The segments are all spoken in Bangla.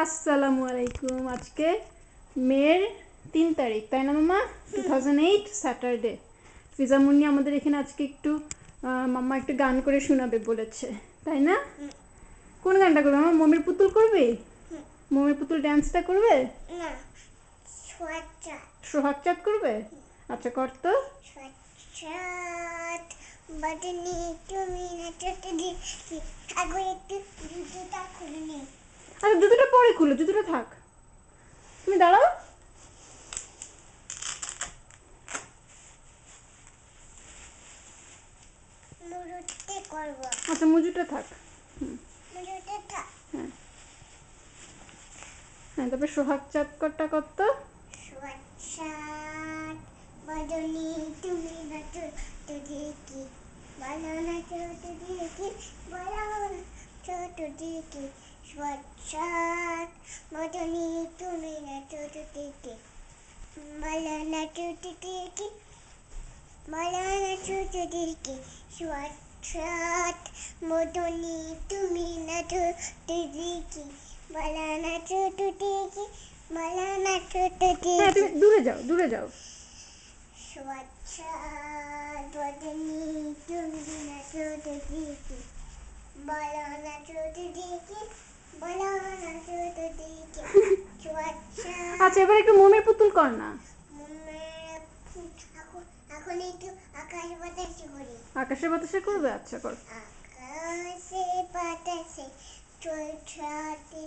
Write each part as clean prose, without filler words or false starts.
আসসালামু আলাইকুম। আজকে মের 3 তারিখ, তাই না মামা? 2008 স্যাটারডে। ফিজা মুন্নি আমাদের এখানে আজকে একটু মাম্মা একটু গান করে শোনাবে বলেছে, তাই না? কোন গানটা করবে মামা? মমির পুতুল করবে? মমির পুতুল ডান্সটা করবে না? সোহাগ চাঁদ করবে। আচ্ছা কর তো। চাঁদ বাদনি তুমি না চটে দি আগে একটু জুতোটা খুলে নি। আচ্ছা জুতোটা পরে খুলো, জুতোটা থাক, তুমি দাঁড়াও। মুরুতে করব। আচ্ছা মুজুটা থাক। মুরুতে থাক। হ্যাঁ হ্যাঁ, তারপরে সোহাগ চাঁদ করটা কত? চাঁদ বাদনি তুমি না চটে দি কি বলো না চটে দি কি বলো না চটে দি কি চাঁদ বাদনি তুমি না চটে দি কি বলো না চটে দি কি বলো না চটে দি কি চাঁদ বাদনি তুমি না চটে দি কি বলো না চটে দি কি বলো না চটে দি হ্যাঁ তুমি দূরে যাও, দূরে যাও। চাঁদ বাদনি তুমি না চটে দি কি বলো না চটে দি কি বলো না চটে দি কি আচ্ছা এবার একটু মমির পুতুল কর না। এখন একটু আকাশ বাতাসে করি। আকাশে বাতাসে করবে? আচ্ছা কর। আকাশে বাতাসে চলছাতে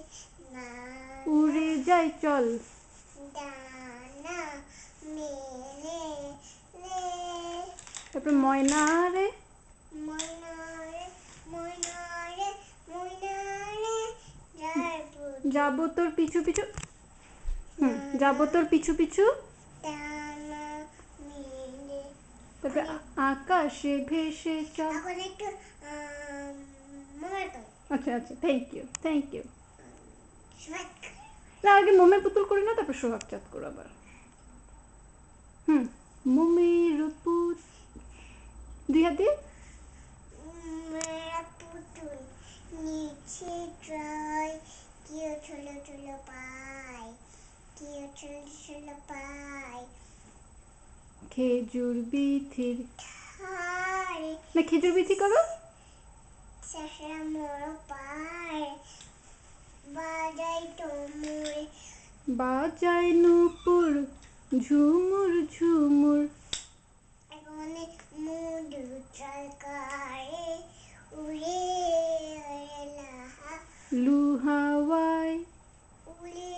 না উড়ে যাই চল। ডানা মেলে রে তারপরে ময়না রে। ময়না রে ময়না রে ময়না রে যাবো তোর পিছু পিছু। যাবো তোর পিছু পিছু। ডানা মেলে। তারপরে আকাশে ভেসে চল। এখন একটু মতো আচ্ছা আচ্ছা, থ্যাংক ইউ থ্যাংক ইউ। শোক না আগে মমের পুতুল করি না, তারপর সোহাগ চাঁদ করো আবার। মমির পুত, দুই হাত দিয়ে। মেরা পুতুল নিচে ট্রাই কেউ চলো চলো পাই কেউ চলো চলো পাই খেজুর বিথির। হায় না খেজুর বিথি করো। শেষরা মোর পায় বাজাই তোমরে বাজায় নূপুর ঝুমুর ঝুমুর। এখানে মধু চলকারে উড়ে লাহা লুহাওয়ায় উড়ে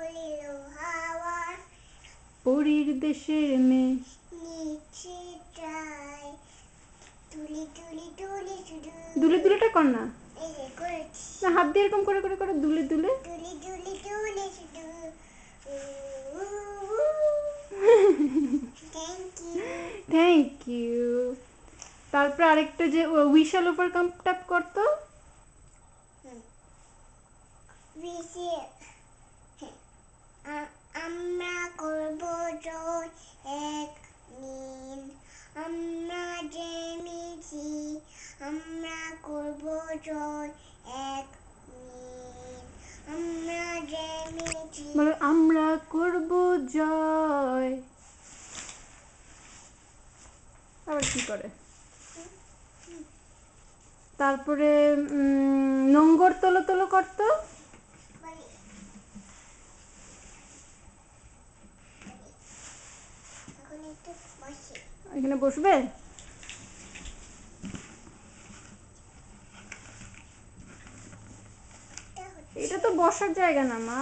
উড়ে হাওয়া পরীর দেশের মেয়ে। নিচে ট্রাই তুলি তুলি তুলি শুধু দুলে দুলেটা কর না। এই যে করেছি না হাত দিয়ে এরকম করে করে করে দুলে দুলে। তুলি তুলি তুলি শুধু থ্যাংক ইউ থ্যাংক ইউ। তারপর আরেকটা যে উইশাল ওভার কাম ট্যাপ করতো। বেশি আমরা করব জয় এক নীল আমরা জেনেছি আমরা করব জয় এক নীল আমরা জেনেছি বলো আমরা করব জয়। আবার কি করে? তারপরে নোংর তোলো তোলো করতো। বলি এখন একটু বসি এখানে বসবে? এটা তো বসার জায়গা না মা,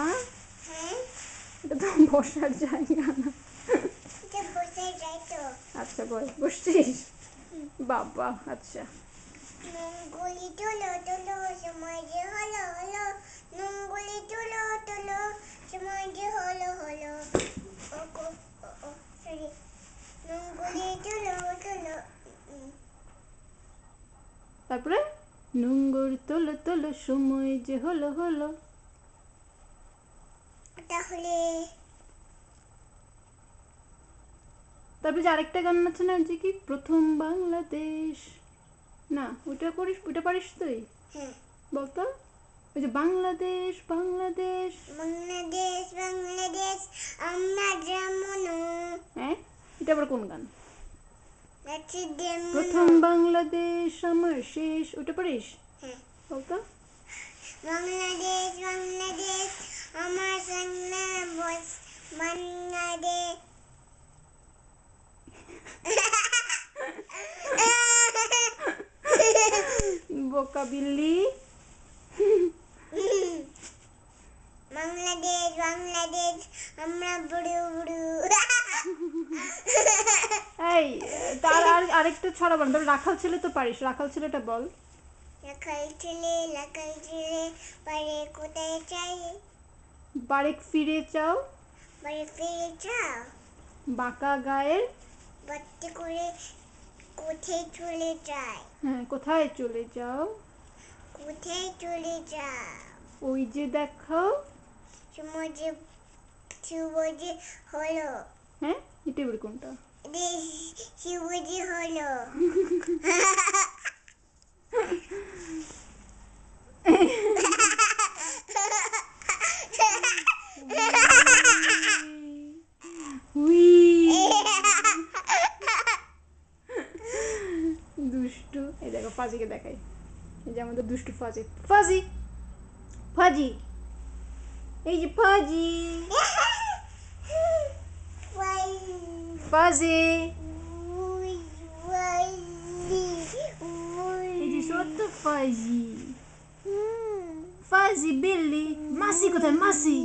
হ্যাঁ এটা তো বসার জায়গা না। এটা বসে যাই তো আচ্ছা বসছিস? বাবা আচ্ছা। নুঙ্গুলি তুলো তুলো সময় যে হলো হলো নুঙ্গুলি তুলো তুলো সময় যে হলো হলো ও সরি নুঙ্গুলি তুলো তুলো তারপরে নোংর তোলো তোলো সময় যে হলো হলো। তাহলে তারপরে যে আরেকটা গান আছে না, যে কি প্রথম বাংলাদেশ, না ওটা করিস, ওটা পারিস তুই? হ্যাঁ বলতো। ওই যে বাংলাদেশ বাংলাদেশ। বাংলাদেশ বাংলাদেশ আমরা যেমন হ্যাঁ, এটা আবার কোন গান? নাচি যেমন প্রথম বাংলাদেশ আমার শেষ, ওটা পারিস? হ্যাঁ। বলতো। বাংলাদেশ বাংলাদেশ আমার সঙ্গে বস বাংলাদেশ বোকা বিল্লি। বাংলাদেশ বাংলাদেশ আমরা বুড়ু বুড়ু এই তার আরেকটা ছড়া বল, রাখাল ছেলে তো পারিস, রাখাল ছেলেটা বল। লাখাই ছেলে পারে কোথায় চাই বারেক ফিরে চাও, বাড়ি ফিরে যাও বাঁকা গায়ের। বাড়তে করে কোথায় চলে যায় হ্যাঁ, কোথায় চলে যাও, কোথায় চলে যাও ওই যে দেখো। সমাজে শিবজি হলো হ্যাঁ, এটা এবার কোনটা? শিবজি হলো উই, দুষ্টু। এই দেখো ফাজিকে দেখাই, এই যে আমাদের দুষ্টু ফাজি, ফাজি ফাজি, এই যে ফাজি ফাজি, এই যে সত্য ফাজি। ফাজি বিল্লি। মাসি কোথায়? মাসি।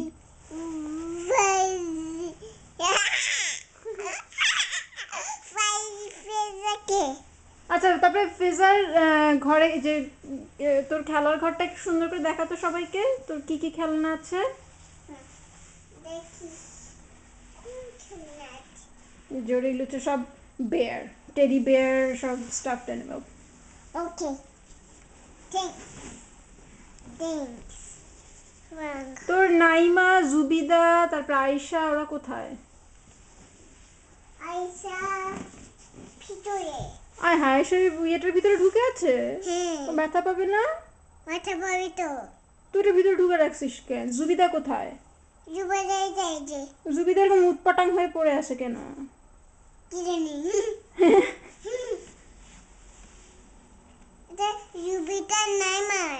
আচ্ছা, তারপরে ফিজার ঘরে যে তোর খেলার ঘরটা একটু সুন্দর করে দেখাতো সবাইকে, তোর কি কি খেলনা আছে। জড়িয়ে লুচে সব বেয়ার, টেডি বেয়ার, সব stuffed animal. Okay. Thanks. Wrong. তোর নাইমা, জুবিদা, তারপর আয়েশা, ওরা কোথায়? আইসা ভিতরে আয় হায়, সে ইয়েটার ভিতরে ঢুকে আছে। হ্যাঁ ও ব্যথা পাবে না? মাথা পাবি তো তুই এটার ভিতরে ঢুকে রাখছিস কেন? জুবিদা কোথায়? জুবাদাই যায় যে জুবিদা এরকম উটপাটাং হয়ে পড়ে আছে কেন? কি জানি এটা জুবিটার নাই মার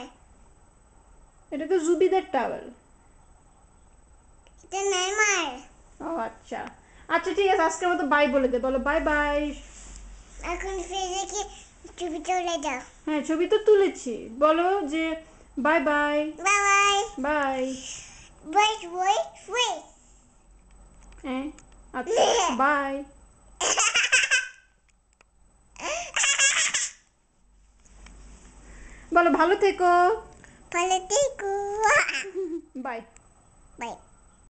এটা তো জুবিদার টাওয়েল। এটা নাই মার ও আচ্ছা, আচ্ছা ঠিক আছে, আজকের মতো বাই বলে দে, বলো বাই বাই। এখন ফিরে কি ছবি চলে যাও হ্যাঁ, ছবি তো তুলেছি, বলো যে bye bye. Bye bye bye. Wait হ্যাঁ, আচ্ছা বাই। বলো ভালো থেকো। ভালো থেকো বাই। বাই